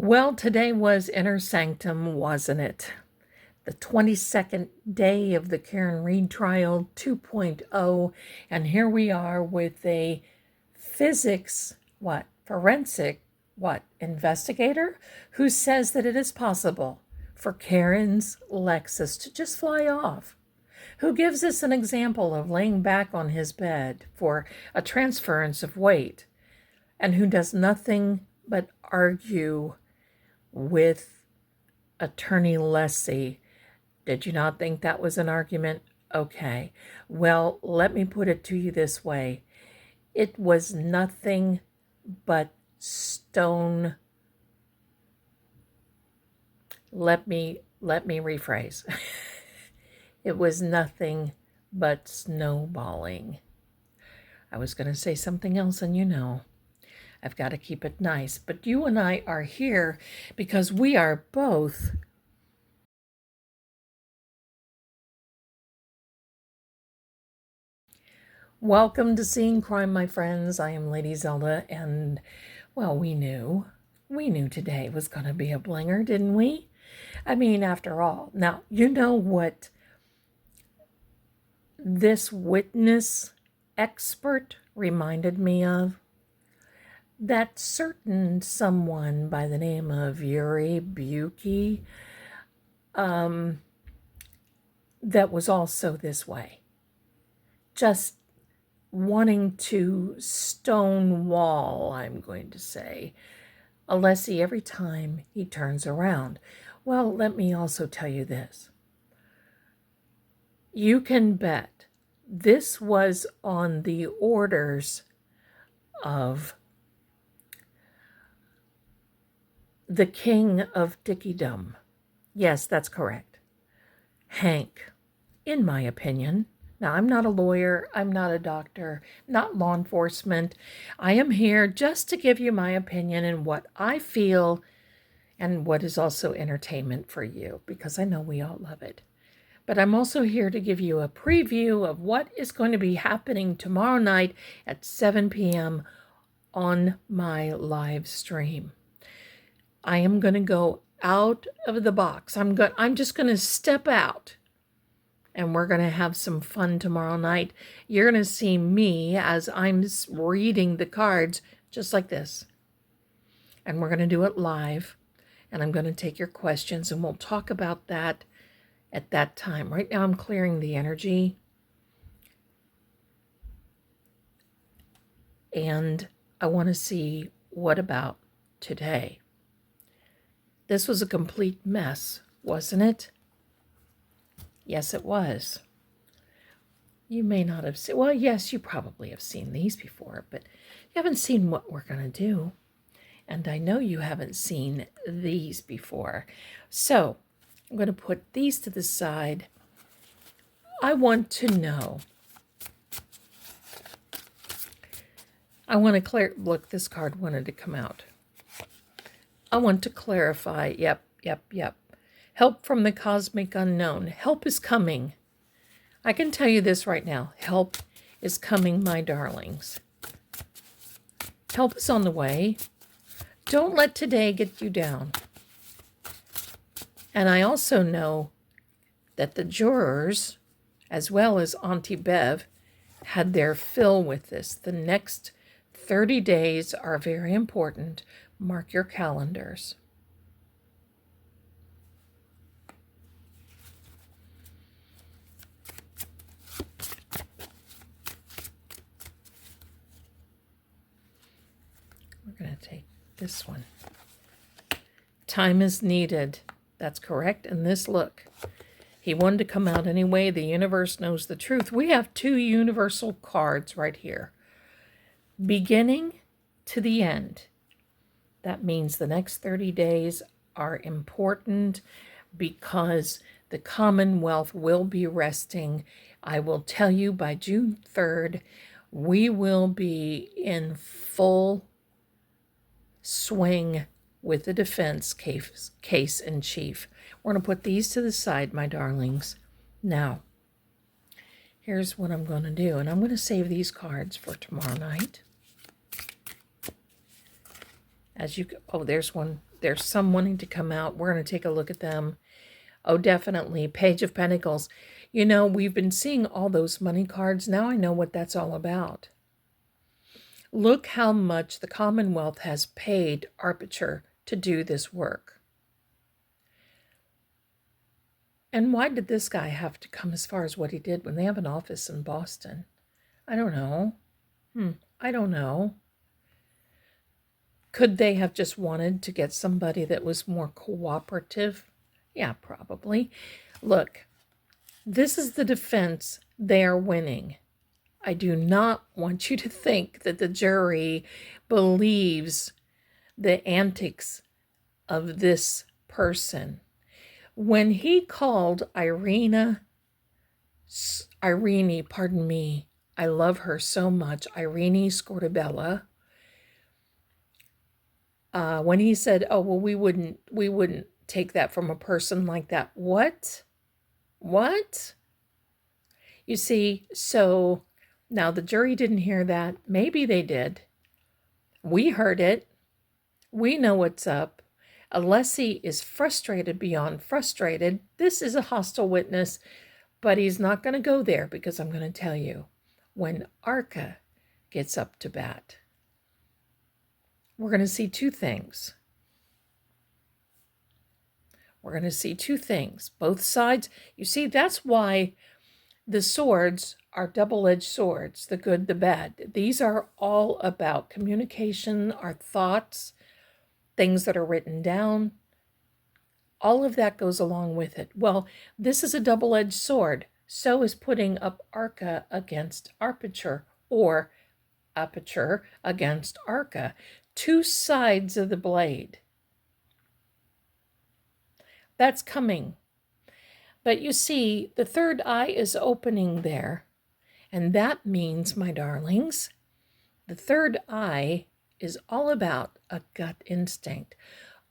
Well, today was Inner Sanctum, wasn't it? The 22nd day of the Karen Reed trial 2.0, and here we are with a forensic investigator who says that it is possible for Karen's Lexus to just fly off, who gives us an example of laying back on his bed for a transference of weight, and who does nothing but argue with Attorney Leslie. Did you not think that was an argument? Okay. Well, let me put it to you this way. It was nothing but stone. Let me rephrase. It was nothing but snowballing. I was going to say something else, and I've got to keep it nice. But you and I are here because we are both welcome to Seeing Crime, my friends. I am Lady Zelda, and well, we knew today was going to be a blinger, didn't we? I mean, after all. Now, you know what this witness expert reminded me of? That certain someone by the name of Yuri Buki, that was also this way. Just wanting to stonewall, I'm going to say, Alessi every time he turns around. Well, let me also tell you this. You can bet this was on the orders of the king of Dickiedom. Yes, that's correct. Hank, in my opinion. Now, I'm not a lawyer, I'm not a doctor, not law enforcement. I am here just to give you my opinion and what I feel and what is also entertainment for you, because I know we all love it. But I'm also here to give you a preview of what is going to be happening tomorrow night at 7 p.m. on my live stream. I am going to go out of the box. I'm just going to step out, and we're going to have some fun tomorrow night. You're going to see me as I'm reading the cards just like this. And we're going to do it live, and I'm going to take your questions, and we'll talk about that at that time. Right now I'm clearing the energy, and I want to see what about today. This was a complete mess, wasn't it? Yes, it was. You may not have seen, well, yes, you probably have seen these before, but you haven't seen what we're going to do. And I know you haven't seen these before. So I'm going to put these to the side. I want to know. I want to clear, look, this card wanted to come out. I want to clarify, yep. Help from the cosmic unknown. Help is coming. I can tell you this right now. Help is coming, my darlings. Help is on the way. Don't let today get you down. And I also know that the jurors, as well as Auntie Bev, had their fill with this. The next 30 days are very important. Mark your calendars. We're going to take this one. Time is needed. That's correct. And this, look, he wanted to come out anyway. The universe knows the truth. We have two universal cards right here. Beginning to the end. That means the next 30 days are important because the Commonwealth will be resting. I will tell you by June 3rd, we will be in full swing with the defense case in chief. We're going to put these to the side, my darlings. Now, here's what I'm going to do, and I'm going to save these cards for tomorrow night. As you, oh, there's one There's some wanting to come out. We're going to take a look at them. Oh, definitely. Page of Pentacles. You know, we've been seeing all those money cards. Now I know what that's all about. Look how much the Commonwealth has paid Arbiter to do this work. And why did this guy have to come as far as what he did when they have an office in Boston? I don't know. I don't know. Could they have just wanted to get somebody that was more cooperative? Yeah, probably. Look, this is the defense they are winning. I do not want you to think that the jury believes the antics of this person. When he called Irene, pardon me, I love her so much, Irene Scorbella, when he said, oh, well, we wouldn't take that from a person like that. What? You see, so now the jury didn't hear that. Maybe they did. We heard it. We know what's up. Alessi is frustrated beyond frustrated. This is a hostile witness, but he's not going to go there because I'm going to tell you, when Arca gets up to bat, we're going to see two things. We're going to see two things. Both sides. You see, that's why the swords are double-edged swords, the good, the bad. These are all about communication, our thoughts, things that are written down. All of that goes along with it. Well, this is a double-edged sword. So is putting up Arca against Arbiter, or Aperture against Arca. Two sides of the blade. That's coming. But you see, the third eye is opening there. And that means, my darlings, the third eye is all about a gut instinct.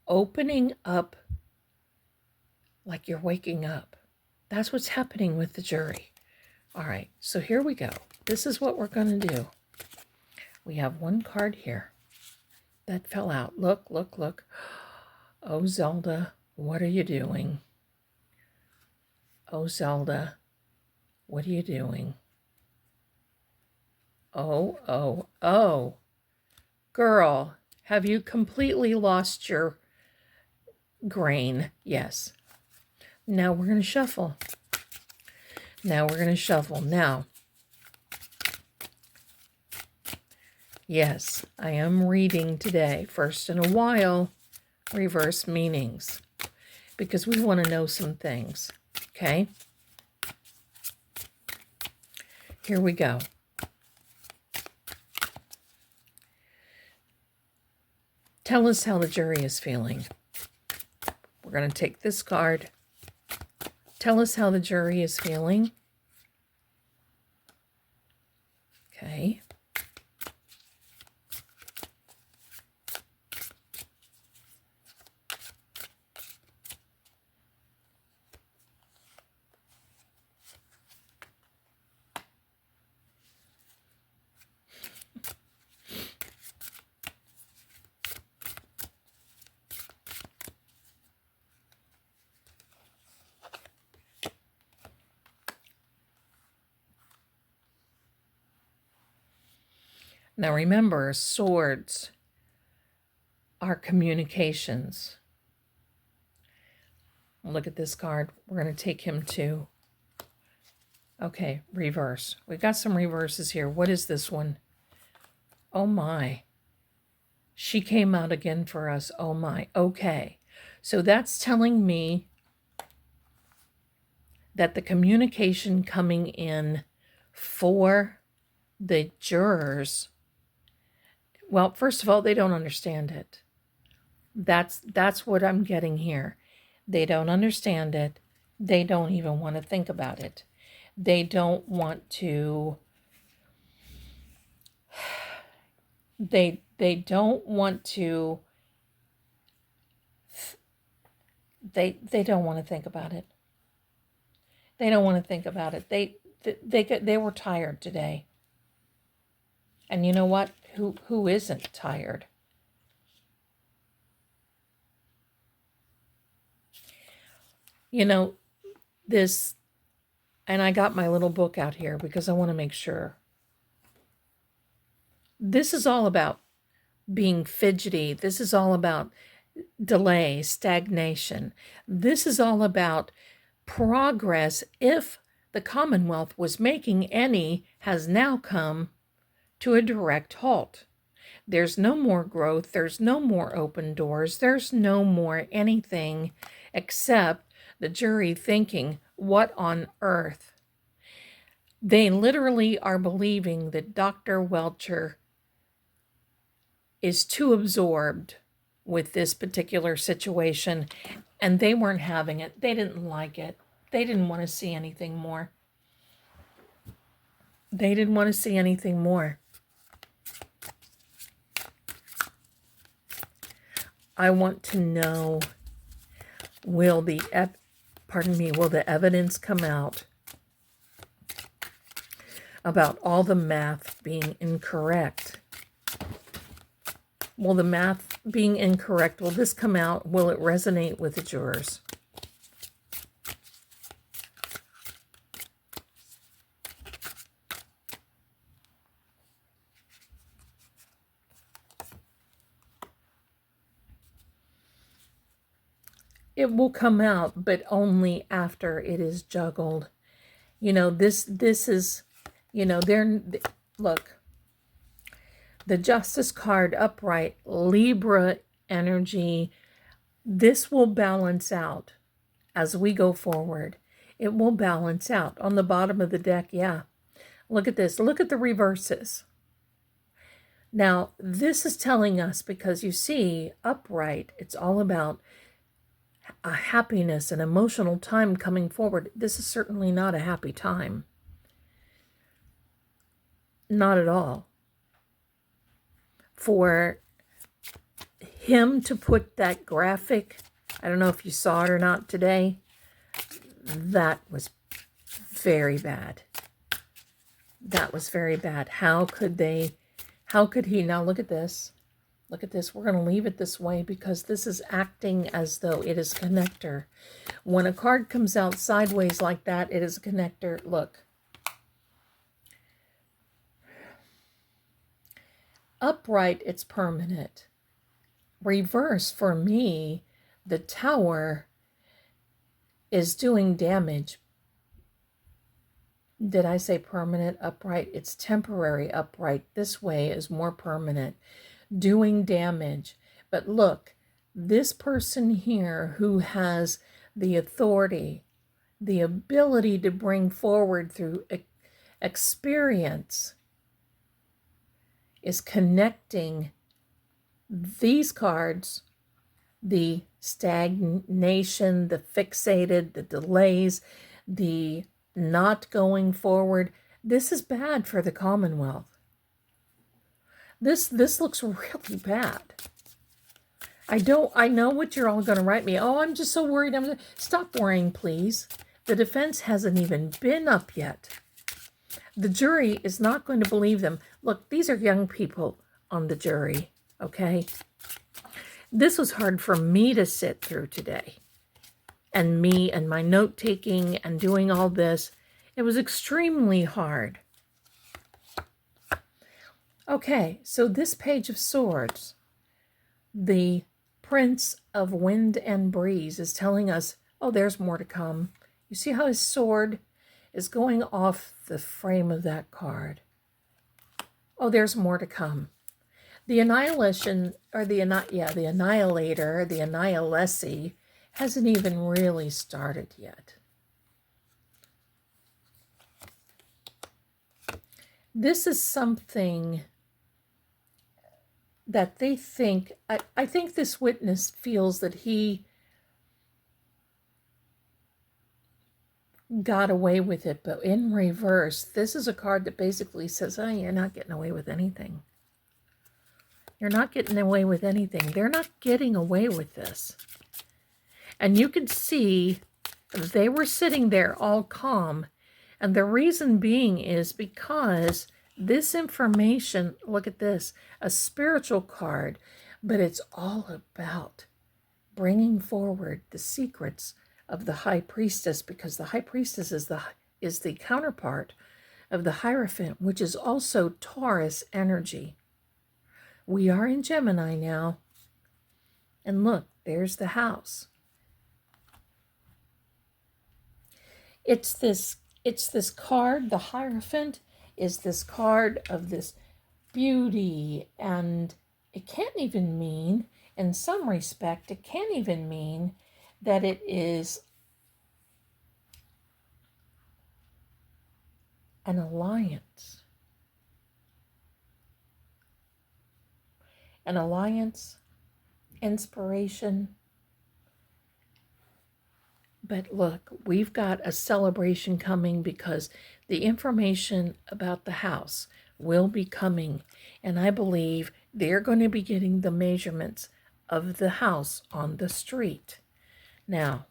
Opening up like you're waking up. That's what's happening with the jury. All right, so here we go. This is what we're going to do. We have one card here that fell out. Look, look, look. Oh, Zelda, what are you doing? Oh, Zelda, what are you doing? Oh, oh, oh. Girl, have you completely lost your grain? Yes. Now we're going to shuffle. Now, yes, I am reading today, first in a while, reverse meanings, because we want to know some things, okay? Here we go. Tell us how the jury is feeling. We're going to take this card. Tell us how the jury is feeling. Okay. Now remember, swords are communications. Look at this card. We're going to take him to, okay, reverse. We've got some reverses here. What is this one? Oh my. She came out again for us. Oh my. Okay. So that's telling me that the communication coming in for the jurors, well, first of all, they don't understand it. That's what I'm getting here. They don't understand it. They don't even want to think about it. They don't want to, they don't want to, they don't want to think about it. They don't want to think about it. They were tired today. And you know what? Who isn't tired? You know, this, and I got my little book out here because I want to make sure. This is all about being fidgety. This is all about delay, stagnation. This is all about progress, if the Commonwealth was making any, has now come to a direct halt. There's no more growth. There's no more open doors. There's no more anything except the jury thinking, what on earth? They literally are believing that Dr. Welcher is too absorbed with this particular situation, and they weren't having it. They didn't like it. They didn't want to see anything more. They didn't want to see anything more. I want to know, will the evidence come out about all the math being incorrect? Will the math being incorrect, will this come out? Will it resonate with the jurors? It will come out, but only after it is juggled. You know, this is, you know, look, the Justice card upright, Libra energy, this will balance out as we go forward. It will balance out. On the bottom of the deck, yeah. Look at this. Look at the reverses. Now, this is telling us, because you see, upright, it's all about a happiness, an emotional time coming forward. This is certainly not a happy time. Not at all. For him to put that graphic, I don't know if you saw it or not today, that was very bad. That was very bad. How could he, now look at this. Look at this. We're going to leave it this way because this is acting as though it is a connector. When a card comes out sideways like that, it is a connector. Look. Upright, it's permanent. Reverse, for me, the Tower is doing damage. Did I say permanent? Upright, it's temporary. Upright this way is more permanent, doing damage. But look, this person here who has the authority, the ability to bring forward through experience, is connecting these cards, the stagnation, the fixated, the delays, the not going forward. This is bad for the Commonwealth. This looks really bad. I know what you're all going to write me. Oh, I'm just so worried. Stop worrying, please. The defense hasn't even been up yet. The jury is not going to believe them. Look, these are young people on the jury, okay? This was hard for me to sit through today. And me and my note-taking and doing all this, it was extremely hard. Okay, so this Page of Swords, the Prince of Wind and Breeze, is telling us, oh, there's more to come. You see how his sword is going off the frame of that card. Oh, there's more to come. The annihilation, or the annihilator, the annihilessi, hasn't even really started yet. This is something that they think, I think this witness feels that he got away with it, but in reverse, this is a card that basically says, oh, you're not getting away with anything. You're not getting away with anything. They're not getting away with this. And you could see they were sitting there all calm. And the reason being is because this information, look at this, a spiritual card, but it's all about bringing forward the secrets of the high priestess, because the high priestess is the counterpart of the Hierophant, which is also Taurus energy. We are in Gemini now. And look, there's the house. It's this card, the Hierophant is this card of this beauty, and it can't even mean, in some respect, it can't even mean that it is an alliance. An alliance, inspiration. But look, we've got a celebration coming because the information about the house will be coming. And I believe they're going to be getting the measurements of the house on the street. Now,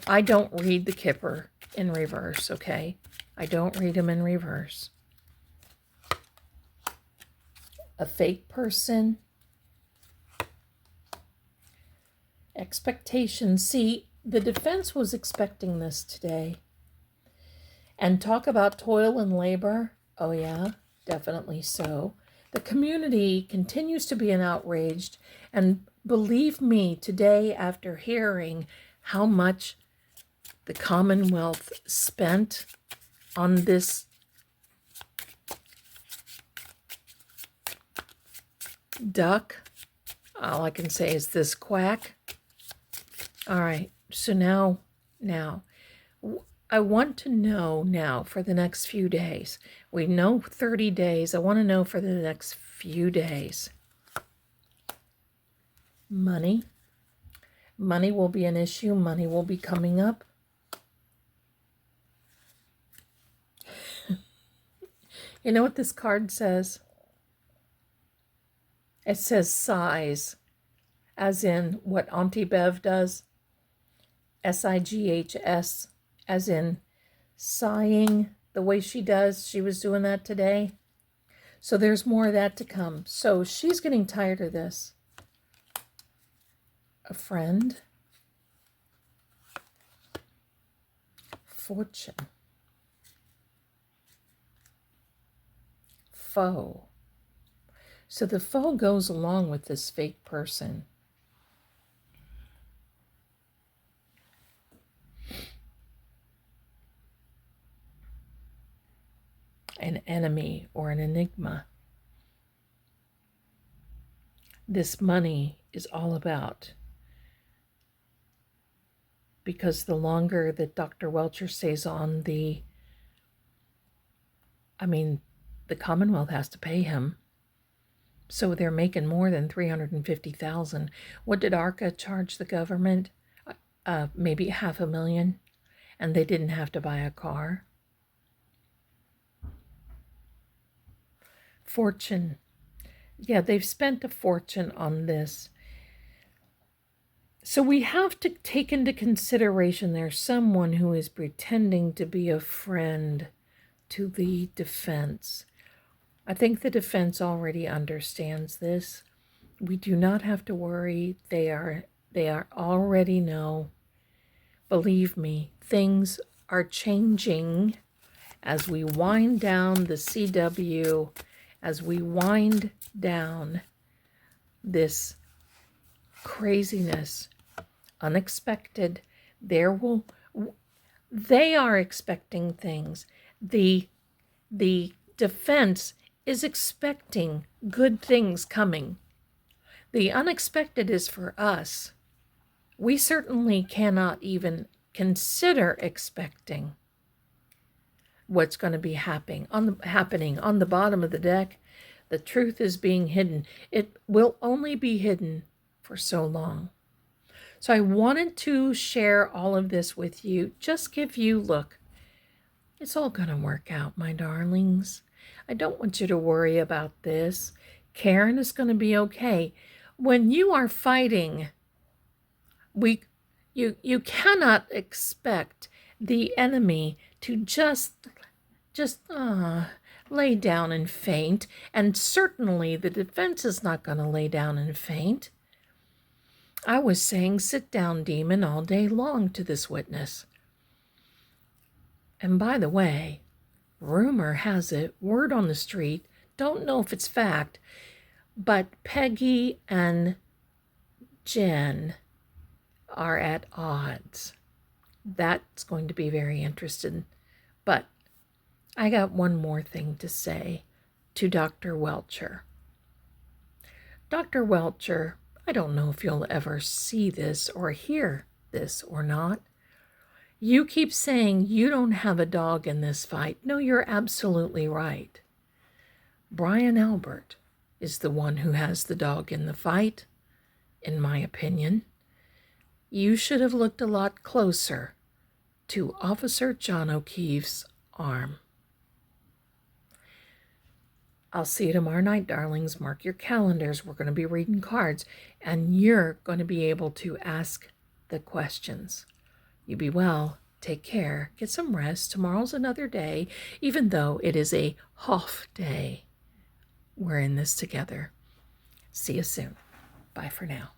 I don't read the Kipper in reverse, okay? I don't read them in reverse. A fake person. Expectations. See, the defense was expecting this today. And talk about toil and labor. Oh yeah, definitely so. The community continues to be outraged. And believe me, today, after hearing how much the Commonwealth spent on this duck, all I can say is this quack. All right, so now, I want to know now for the next few days. We know 30 days. I want to know for the next few days. Money. Money will be an issue. Money will be coming up. You know what this card says? It says sighs, as in what Auntie Bev does. SIGHS, as in sighing the way she does. She was doing that today. So there's more of that to come. So she's getting tired of this. A friend. Fortune. Foe. So the foe goes along with this fake person. An enemy or an enigma. This money is all about, because the longer that Dr. Welcher stays on the Commonwealth has to pay him. So they're making more than $350,000. What did ARCA charge the government? Maybe $500,000, and they didn't have to buy a car. Fortune. Yeah, they've spent a fortune on this. So we have to take into consideration there's someone who is pretending to be a friend to the defense. I think the defense already understands this. We do not have to worry. They already know. Believe me, things are changing as we wind down the CW, as we wind down this craziness, unexpected. They are expecting things. The defense is expecting good things coming. The unexpected is for us. We certainly cannot even consider expecting what's going to be happening on the bottom of the deck. The truth is being hidden. It will only be hidden for so long. So I wanted to share all of this with you. Just give you, look, it's all going to work out, my darlings. I don't want you to worry about this. Karen is going to be okay. When you are fighting, you cannot expect the enemy to just lay down and faint. And certainly the defense is not going to lay down and faint. I was saying sit down, demon, all day long to this witness. And by the way, rumor has it, word on the street, don't know if it's fact, but Peggy and Jen are at odds. That's going to be very interesting. But I got one more thing to say to Dr. Welcher. Dr. Welcher, I don't know if you'll ever see this or hear this or not. You keep saying you don't have a dog in this fight. No, you're absolutely right. Brian Albert is the one who has the dog in the fight, in my opinion. You should have looked a lot closer to Officer John O'Keefe's arm. I'll see you tomorrow night, darlings. Mark your calendars. We're going to be reading cards, and you're going to be able to ask the questions. You be well. Take care. Get some rest. Tomorrow's another day, even though it is a off day. We're in this together. See you soon. Bye for now.